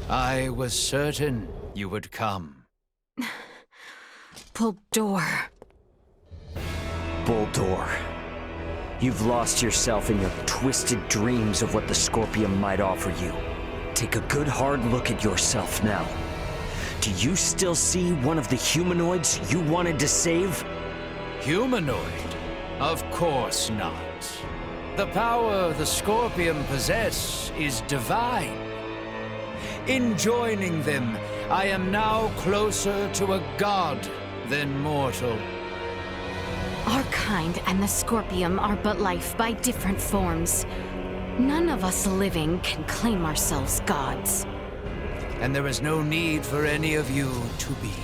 I was certain you would come. Bulldor. Bulldor. You've lost yourself in your twisted dreams of what the Scorpion might offer you. Take a good hard look at yourself now. Do you still see one of the humanoids you wanted to save? Humanoid? Of course not. The power the Scorpion possess is divine. In joining them, I am now closer to a god than mortal. Our kind and the Scorpion are but life by different forms. None of us living can claim ourselves gods. And there is no need for any of you to be.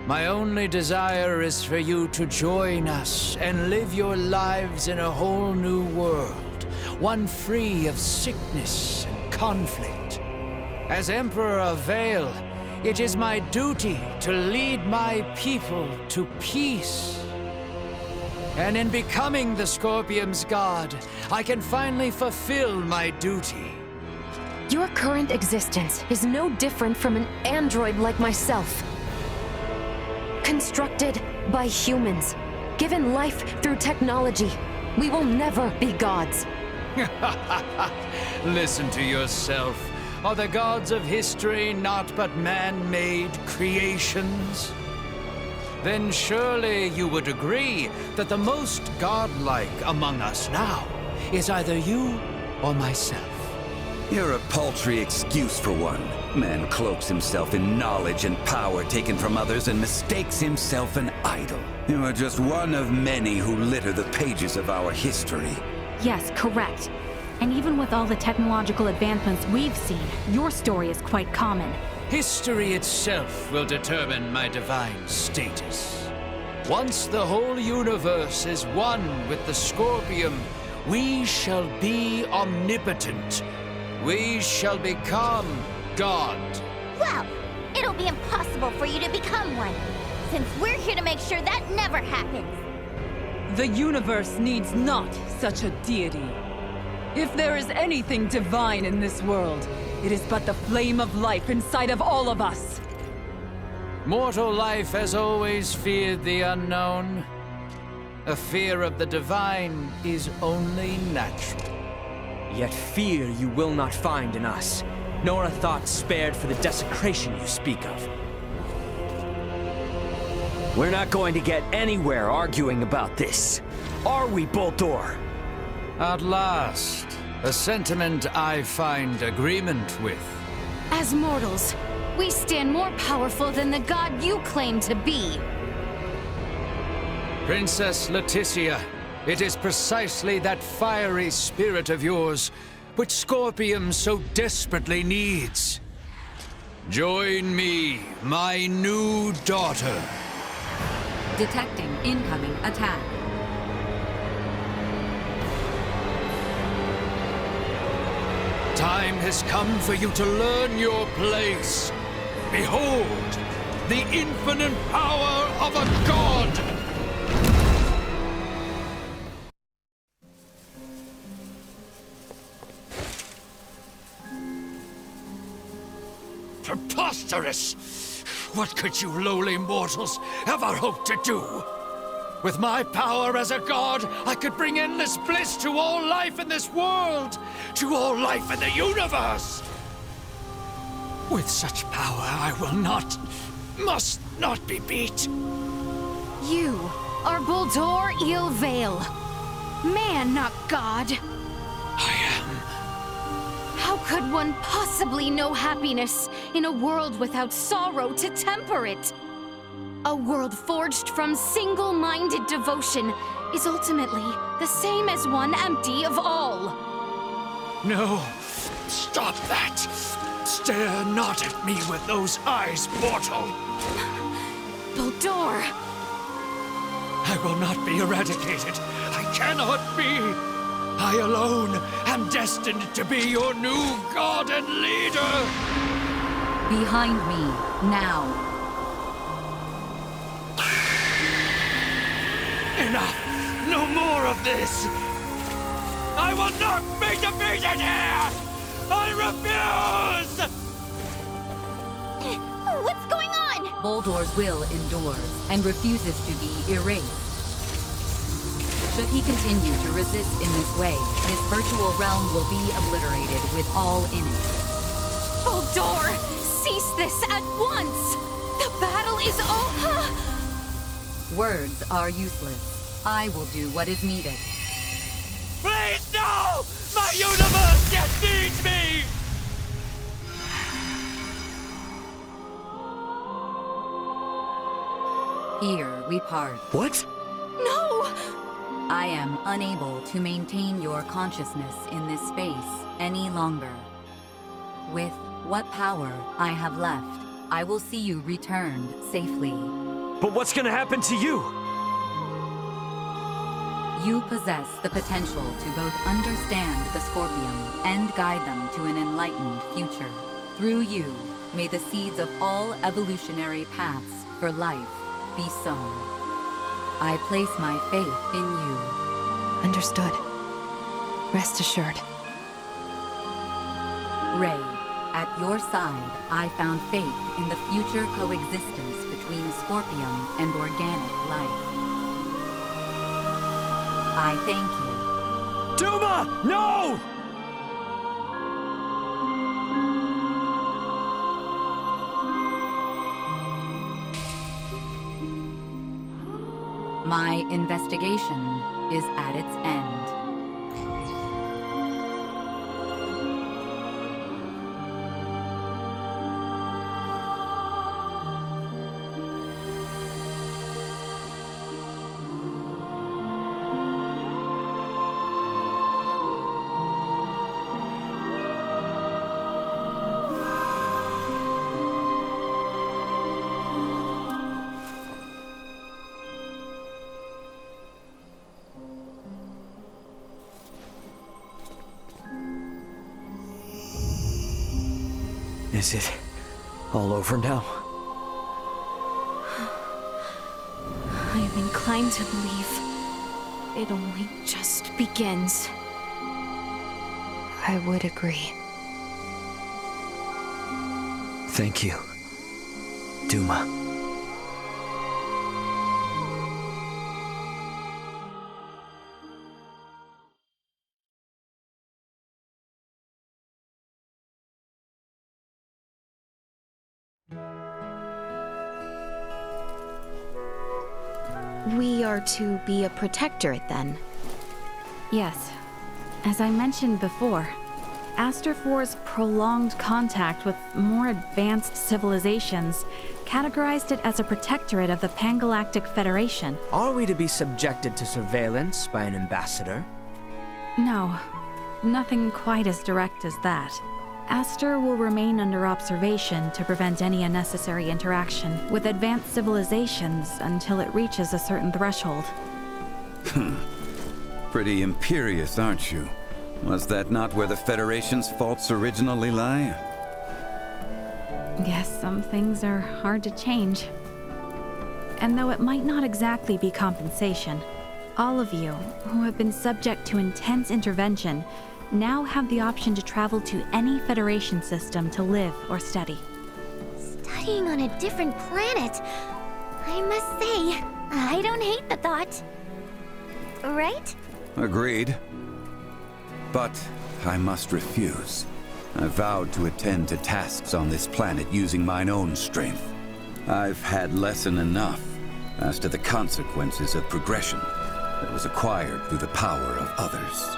My only desire is for you to join us and live your lives in a whole new world, one free of sickness and conflict. As Emperor of Vale, it is my duty to lead my people to peace. And in becoming the Scorpion's god, I can finally fulfill my duty. Your current existence is no different from an android like myself. Constructed by humans, given life through technology, we will never be gods. Listen to yourself. Are the gods of history not but man-made creations? Then surely you would agree that the most godlike among us now is either you or myself. You're a paltry excuse for one. Man cloaks himself in knowledge and power taken from others and mistakes himself an idol. You are just one of many who litter the pages of our history. Yes, correct. And even with all the technological advancements we've seen, your story is quite common. History itself will determine my divine status. Once the whole universe is one with the Scorpion, we shall be omnipotent. We shall become God. Well, it'll be impossible for you to become one, since we're here to make sure that never happens. The universe needs not such a deity. If there is anything divine in this world, it is but the flame of life inside of all of us. Mortal life has always feared the unknown. A fear of the divine is only natural. Yet fear you will not find in us, nor a thought spared for the desecration you speak of. We're not going to get anywhere arguing about this. Are we, Bulldor? At last, a sentiment I find agreement with. As mortals, we stand more powerful than the god you claim to be. Princess Leticia, it is precisely that fiery spirit of yours which Scorpion so desperately needs. Join me, my new daughter. Detecting incoming attack. Time has come for you to learn your place. Behold, the infinite power of a god! Preposterous! What could you lowly mortals ever hope to do? With my power as a god, I could bring endless bliss to all life in this world, to all life in the universe. With such power, I will not, must not be beat. You are Bulldor Vale. Man, not god. I am. How could one possibly know happiness in a world without sorrow to temper it? A world forged from single-minded devotion is ultimately the same as one empty of all. No, stop that. Stare not at me with those eyes, mortal. Bulldor! I will not be eradicated. I cannot be. I alone am destined to be your new god and leader. Behind me, now. Enough! No more of this! I will not be defeated here! I refuse! Boldor's will endures and refuses to be erased. Should he continue to resist in this way, his virtual realm will be obliterated with all in it. Boldor! Cease this at once! The battle is over! Words are useless. I will do what is needed. Please, no! My universe just needs me! Here we part. What? No! I am unable to maintain your consciousness in this space any longer. With what power I have left, I will see you returned safely. But what's gonna happen to you? You possess the potential to both understand the Scorpium and guide them to an enlightened future. Through you, may the seeds of all evolutionary paths for life be sown. I place my faith in you. Understood. Rest assured. Rey, at your side, I found faith in the future coexistence between Scorpium and organic life. I thank you. Duma! No! My investigation is at its end. Is it all over now? I am inclined to believe it only just begins. I would agree. Thank you, Duma. We are to be a protectorate, then? Yes. As I mentioned before, Aster 4's prolonged contact with more advanced civilizations categorized it as a protectorate of the Pangalactic Federation. Are we to be subjected to surveillance by an ambassador? No, nothing quite as direct as that. Aster will remain under observation to prevent any unnecessary interaction with advanced civilizations until it reaches a certain threshold. Pretty imperious, aren't you? Was that not where the Federation's faults originally lie? Yes, some things are hard to change. And though it might not exactly be compensation, all of you who have been subject to intense intervention now have the option to travel to any Federation system to live or study. Studying on a different planet. I must say, I don't hate the thought. Right? Agreed. But I must refuse. I vowed to attend to tasks on this planet using mine own strength. I've had lesson enough as to the consequences of progression that was acquired through the power of others.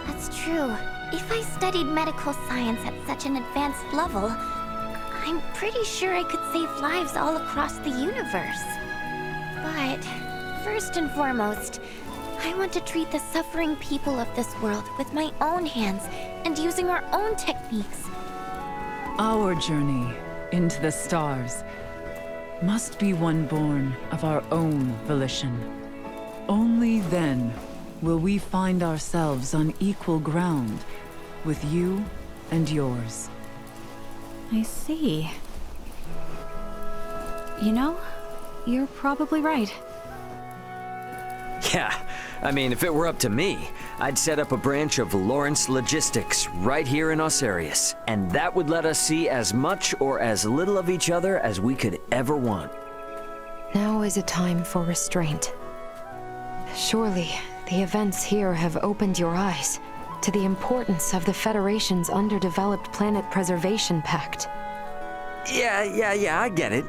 That's true. If I studied medical science at such an advanced level, I'm pretty sure I could save lives all across the universe. But first and foremost, I want to treat the suffering people of this world with my own hands and using our own techniques. Our journey into the stars must be one born of our own volition. Only then will we find ourselves on equal ground with you and yours. I see. You know, you're probably right. Yeah, I mean, if it were up to me, I'd set up a branch of Lawrence Logistics right here in Osarius, and that would let us see as much or as little of each other as we could ever want. Now is a time for restraint. Surely, the events here have opened your eyes to the importance of the Federation's underdeveloped Planet Preservation Pact. Yeah, I get it.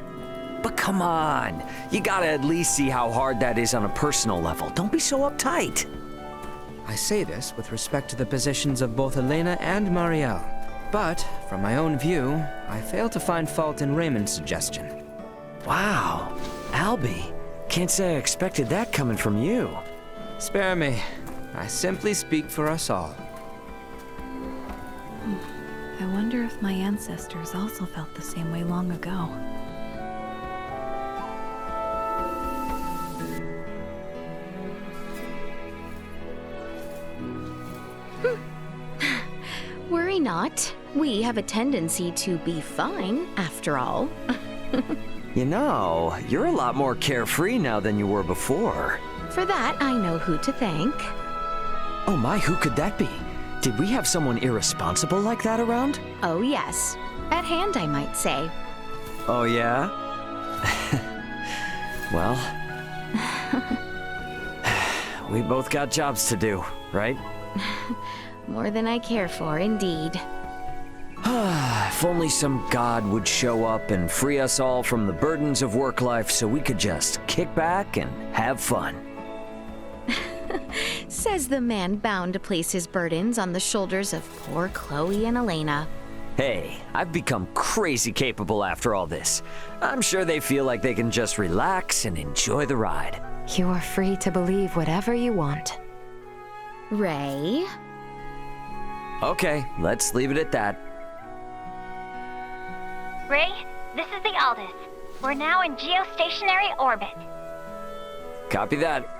But come on, you gotta at least see how hard that is on a personal level. Don't be so uptight. I say this with respect to the positions of both Elena and Marielle. But, from my own view, I fail to find fault in Raymond's suggestion. Wow, Albie, can't say I expected that coming from you. Spare me. I simply speak for us all. I wonder if my ancestors also felt the same way long ago. Worry not. We have a tendency to be fine, after all. You know, you're a lot more carefree now than you were before. For that, I know who to thank. Oh my, who could that be? Did we have someone irresponsible like that around? Oh yes. At hand, I might say. Oh yeah? Well, we both got jobs to do, right? More than I care for, indeed. If only some god would show up and free us all from the burdens of work life so we could just kick back and have fun. Says the man bound to place his burdens on the shoulders of poor Chloe and Elena. Hey, I've become crazy capable after all this. I'm sure they feel like they can just relax and enjoy the ride. You are free to believe whatever you want. Ray? Okay, let's leave it at that. Ray, this is the Aldous. We're now in geostationary orbit. Copy that.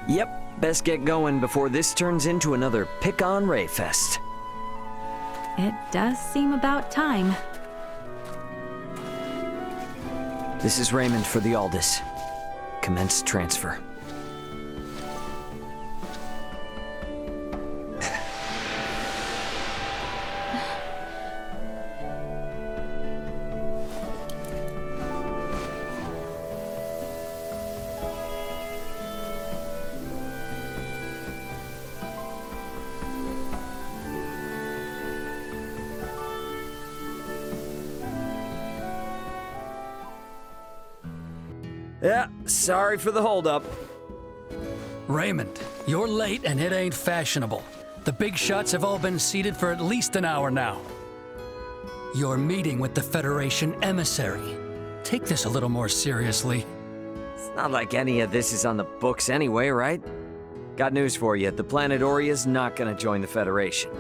Yep, best get going before this turns into another pick-on Ray fest. It does seem about time. This is Raymond for the Aldous. Commence transfer. Yeah, sorry for the holdup. Raymond, you're late and it ain't fashionable. The big shots have all been seated for at least an hour now. You're meeting with the Federation emissary. Take this a little more seriously. It's not like any of this is on the books anyway, right? Got news for you, the planet Oria's not gonna join the Federation.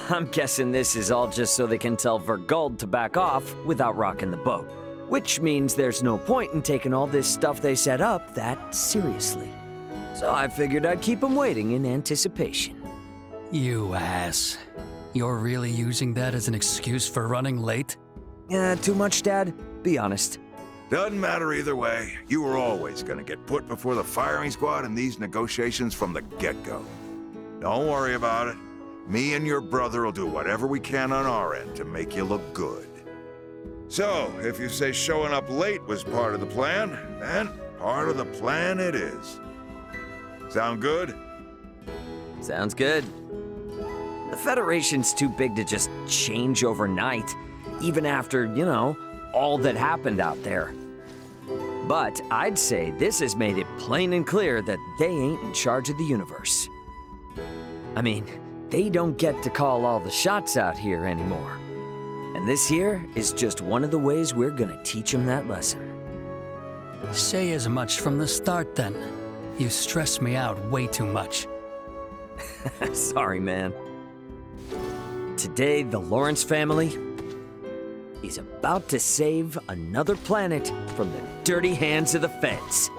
I'm guessing this is all just so they can tell Verguld to back off without rocking the boat. Which means there's no point in taking all this stuff they set up that seriously. So I figured I'd keep them waiting in anticipation. You ass. You're really using that as an excuse for running late? Too much, Dad? Be honest. Doesn't matter either way. You were always gonna get put before the firing squad in these negotiations from the get-go. Don't worry about it. Me and your brother will do whatever we can on our end to make you look good. So, if you say showing up late was part of the plan, then part of the plan it is. Sound good? Sounds good. The Federation's too big to just change overnight, even after, you know, all that happened out there. But I'd say this has made it plain and clear that they ain't in charge of the universe. I mean, they don't get to call all the shots out here anymore. And this here is just one of the ways we're gonna teach them that lesson. Say as much from the start then. You stress me out way too much. Sorry, man. Today, the Lawrence family is about to save another planet from the dirty hands of the feds.